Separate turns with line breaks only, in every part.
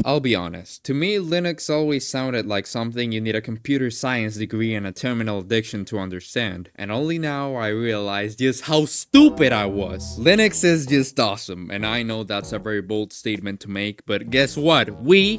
I'll be honest, to me Linux always sounded like something you need a computer science degree and a terminal addiction to understand, and only now I realized just how stupid I was. Linux is just awesome, and I know that's a very bold statement to make, but guess what?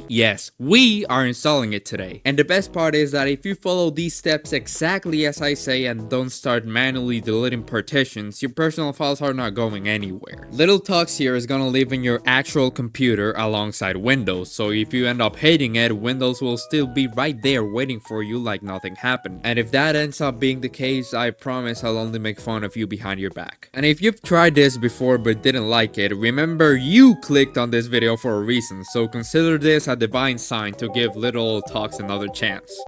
Yes, we are installing it today. And the best part is that if you follow these steps exactly as I say and don't start manually deleting partitions, your personal files are not going anywhere. Little Tux here is gonna live in your actual computer alongside Windows, so if you end up hating it, Windows will still be right there waiting for you like nothing happened. And if that ends up being the case, I promise I'll only make fun of you behind your back. And if you've tried this before but didn't like it, remember you clicked on this video for a reason, so consider this a divine sign to give Little Old Talks another chance.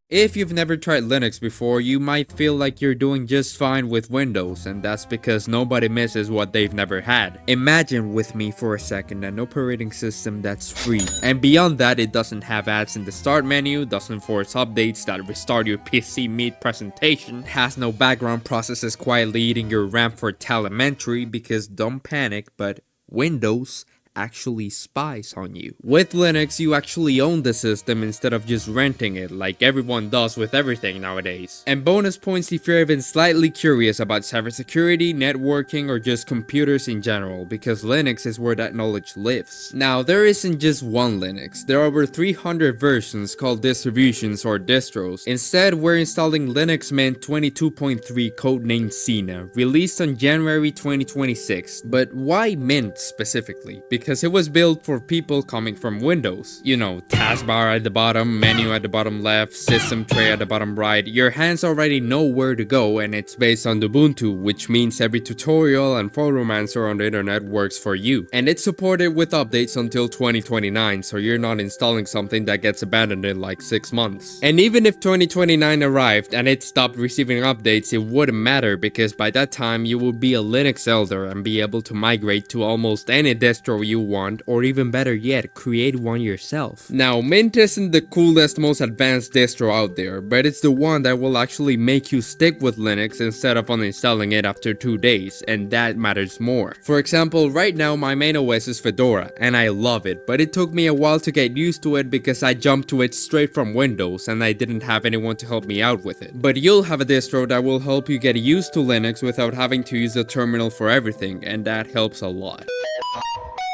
If you've never tried Linux before, you might feel like you're doing just fine with Windows, and that's because nobody misses what they've never had. Imagine with me for a second an operating system that's free, and beyond that it doesn't have ads in the start menu, doesn't force updates that restart your PC mid-presentation, has no background processes quietly eating your RAM for telemetry, because don't panic, but Windows actually spies on you. With Linux, you actually own the system instead of just renting it like everyone does with everything nowadays. And bonus points if you're even slightly curious about cybersecurity, networking, or just computers in general, because Linux is where that knowledge lives. Now, there isn't just one Linux. There are over 300 versions called distributions or distros. Instead, we're installing Linux Mint 22.3 codenamed Cena, released on January 2026. But why Mint specifically? Because it was built for people coming from Windows. You know, taskbar at the bottom, menu at the bottom left, system tray at the bottom right. Your hands already know where to go, and it's based on Ubuntu, which means every tutorial and photomancer on the internet works for you. And it's supported with updates until 2029, so you're not installing something that gets abandoned in like 6 months. And even if 2029 arrived and it stopped receiving updates, it wouldn't matter, because by that time you will be a Linux elder and be able to migrate to almost any distro you want, or even better yet, create one yourself. Now, Mint isn't the coolest, most advanced distro out there, but it's the one that will actually make you stick with Linux instead of uninstalling it after 2 days, and that matters more. For example, right now my main OS is Fedora, and I love it, but it took me a while to get used to it because I jumped to it straight from Windows and I didn't have anyone to help me out with it. But you'll have a distro that will help you get used to Linux without having to use the terminal for everything, and that helps a lot.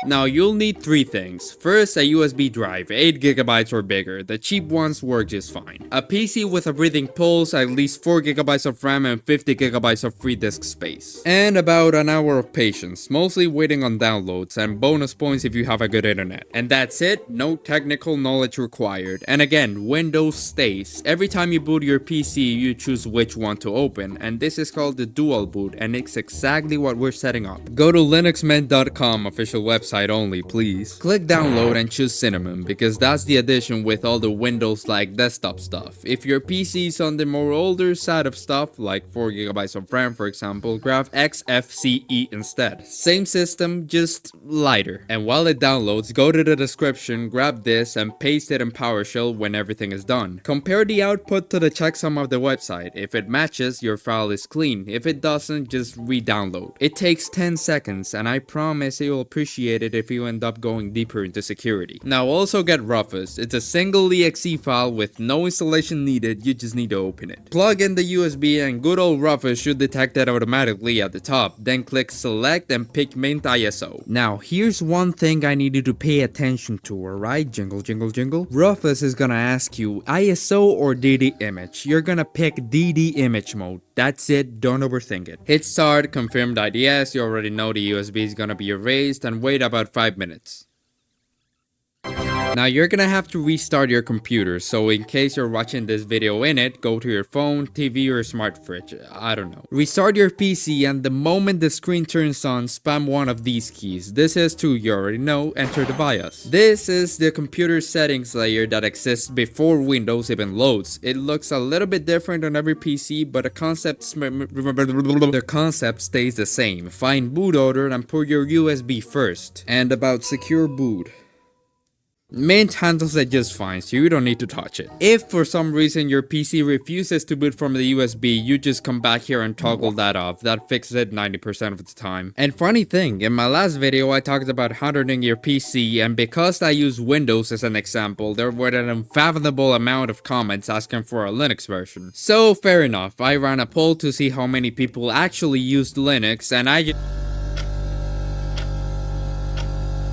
Now, you'll need 3 things. First, a USB drive, 8GB or bigger. The cheap ones work just fine. A PC with a breathing pulse, at least 4GB of RAM and 50GB of free disk space. And about an hour of patience, mostly waiting on downloads, and bonus points if you have a good internet. And that's it, no technical knowledge required. And again, Windows stays. Every time you boot your PC, you choose which one to open, and this is called the dual boot, and it's exactly what we're setting up. Go to linuxmint.com official website only, please. Click download and choose Cinnamon, because that's the edition with all the Windows-like desktop stuff. If your PC is on the more older side of stuff, like 4GB of RAM for example, grab XFCE instead. Same system, just lighter. And while it downloads, go to the description, grab this, and paste it in PowerShell when everything is done. Compare the output to the checksum of the website. If it matches, your file is clean. If it doesn't, just re-download. It takes 10 seconds, and I promise you'll appreciate it if you end up going deeper into security. Now, also get Rufus. It's a single exe file with no installation needed, you just need to open it. Plug in the USB and good old Rufus should detect it automatically at the top, then click select and pick Mint ISO. Now, here's one thing I need you to pay attention to, alright? Jingle jingle jingle. Rufus is gonna ask you ISO or DD image. You're gonna pick DD image mode. That's it, don't overthink it. Hit start, confirm that yes, you already know the USB is gonna be erased, and wait about 5 minutes. Now you're gonna have to restart your computer, so in case you're watching this video in it, go to your phone, TV, or smart fridge, I don't know. Restart your PC, and the moment the screen turns on, spam one of these keys. This is to, you already know, enter the BIOS. This is the computer settings layer that exists before Windows even loads. It looks a little bit different on every PC, but the concept stays the same. Find boot order and put your USB first. And about secure boot. Mint handles it just fine, so you don't need to touch it. If for some reason your PC refuses to boot from the USB, you just come back here and toggle that off. That fixes it 90% of the time. And funny thing, in my last video I talked about hardening your PC, and because I use Windows as an example, there were an unfathomable amount of comments asking for a Linux version. So fair enough, I ran a poll to see how many people actually used Linux, and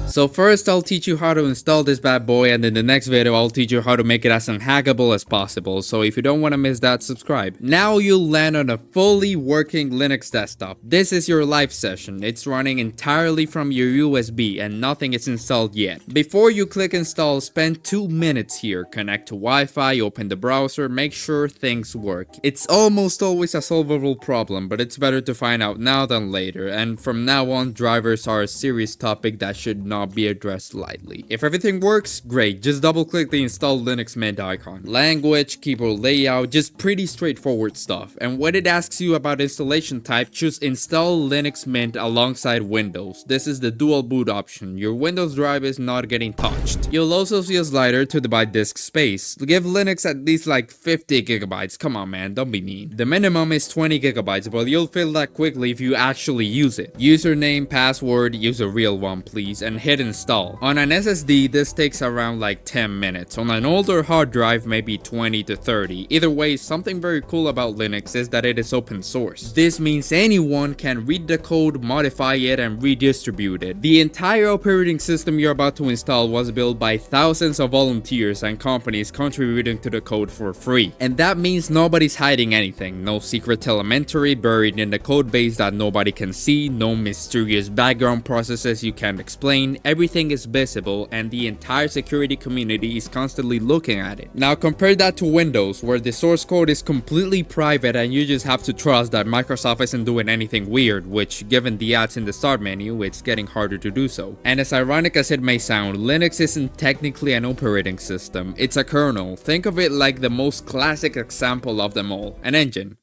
So first I'll teach you how to install this bad boy, and in the next video I'll teach you how to make it as unhackable as possible, so if you don't want to miss that, subscribe. Now you'll land on a fully working Linux desktop. This is your live session. It's running entirely from your USB and nothing is installed yet. Before you click install, spend 2 minutes here, connect to Wi-Fi, open the browser, make sure things work. It's almost always a solvable problem, but it's better to find out now than later, and from now on drivers are a serious topic that should not be addressed lightly. If everything works, great, just double click the install Linux Mint icon. Language, keyboard layout, just pretty straightforward stuff. And when it asks you about installation type, choose install Linux Mint alongside Windows. This is the dual boot option. Your Windows drive is not getting touched. You'll also see a slider to divide disk space. Give Linux at least like 50 gigabytes. Come on man, don't be mean. The minimum is 20 gigabytes, but you'll fill that quickly if you actually use it. Username, password, use a real one please, and hit install. On an SSD, this takes around like 10 minutes. On an older hard drive, maybe 20 to 30. Either way, something very cool about Linux is that it is open source. This means anyone can read the code, modify it, and redistribute it. The entire operating system you're about to install was built by thousands of volunteers and companies contributing to the code for free. And that means nobody's hiding anything. No secret telemetry buried in the code base that nobody can see, no mysterious background processes you can't explain. Everything is visible and the entire security community is constantly looking at it. Now compare that to Windows, where the source code is completely private and you just have to trust that Microsoft isn't doing anything weird, which given the ads in the start menu, it's getting harder to do so. And as ironic as it may sound, Linux isn't technically an operating system, it's a kernel. Think of it like the most classic example of them all, an engine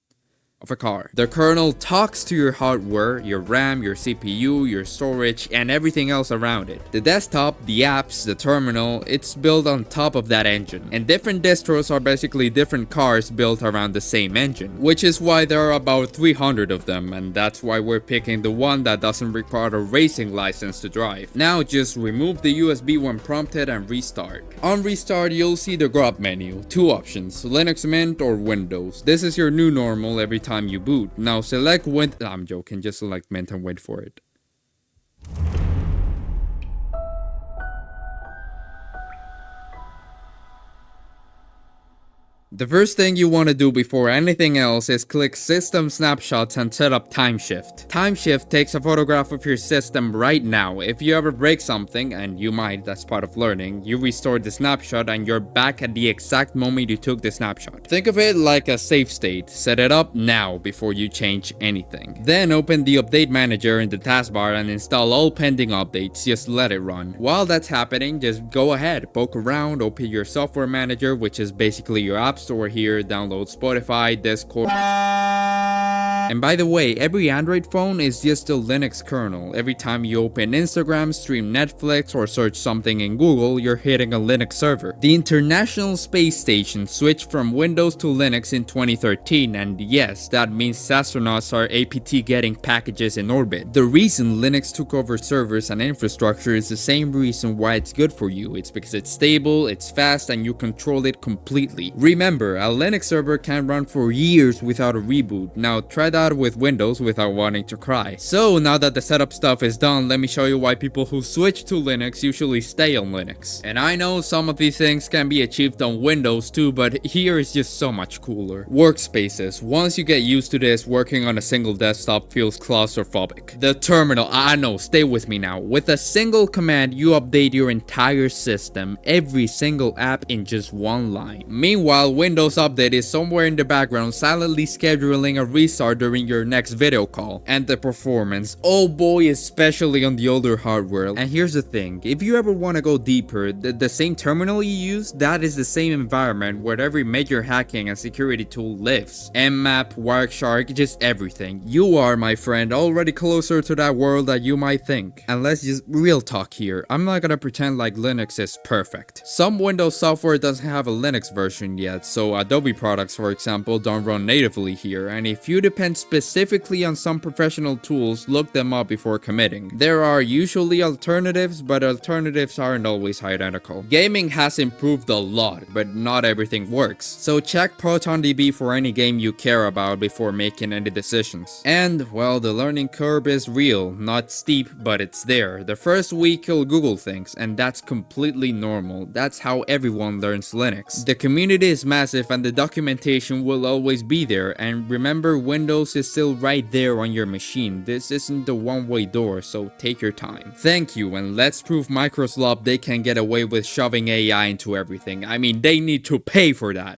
of a car. The kernel talks to your hardware, your RAM, your CPU, your storage, and everything else around it. The desktop, the apps, the terminal, it's built on top of that engine. And different distros are basically different cars built around the same engine, which is why there are about 300 of them, and that's why we're picking the one that doesn't require a racing license to drive. Now just remove the USB when prompted and restart. On restart, you'll see the GRUB menu. Two options, Linux Mint or Windows. This is your new normal every time you boot. Now select I'm joking, just select Mint and wait for it. The first thing you want to do before anything else is click System Snapshots and set up Timeshift. Timeshift takes a photograph of your system right now. If you ever break something, and you might, that's part of learning, you restore the snapshot and you're back at the exact moment you took the snapshot. Think of it like a save state. Set it up now before you change anything. Then open the Update Manager in the taskbar and install all pending updates. Just let it run. While that's happening, just go ahead, poke around, open your software manager, which is basically your app store here, download Spotify, Discord. And by the way, every Android phone is just a Linux kernel. Every time you open Instagram, stream Netflix, or search something in Google, you're hitting a Linux server. The International Space Station switched from Windows to Linux in 2013, and yes, that means astronauts are APT getting packages in orbit. The reason Linux took over servers and infrastructure is the same reason why it's good for you. It's because it's stable, it's fast, and you control it completely. Remember, a Linux server can run for years without a reboot. Now try that with Windows without wanting to cry. So now that the setup stuff is done, let me show you why people who switch to Linux usually stay on Linux. And I know some of these things can be achieved on Windows too, but here is just so much cooler. Workspaces. Once you get used to this, working on a single desktop feels claustrophobic. The terminal. I know, stay with me now. With a single command, you update your entire system, every single app in just one line. Meanwhile, Windows Update is somewhere in the background silently scheduling a restart during your next video call. And the performance, oh boy, especially on the older hardware. And here's the thing, if you ever want to go deeper, the same terminal you use, that is the same environment where every major hacking and security tool lives. Nmap, Wireshark, just everything. You are, my friend, already closer to that world that you might think. And let's just real talk here, I'm not gonna pretend like Linux is perfect. Some Windows software doesn't have a Linux version yet, so Adobe products, for example, don't run natively here, and if you depend specifically on some professional tools, look them up before committing. There are usually alternatives, but alternatives aren't always identical. Gaming has improved a lot, but not everything works, so check ProtonDB for any game you care about before making any decisions. And, well, the learning curve is real, not steep, but it's there. The first week you'll Google things, and that's completely normal. That's how everyone learns Linux. The community is massive and the documentation will always be there, and remember, Windows is still right there on your machine. This isn't the one-way door, so take your time. Thank you, and let's prove Microsoft they can get away with shoving AI into everything. I mean, they need to pay for that.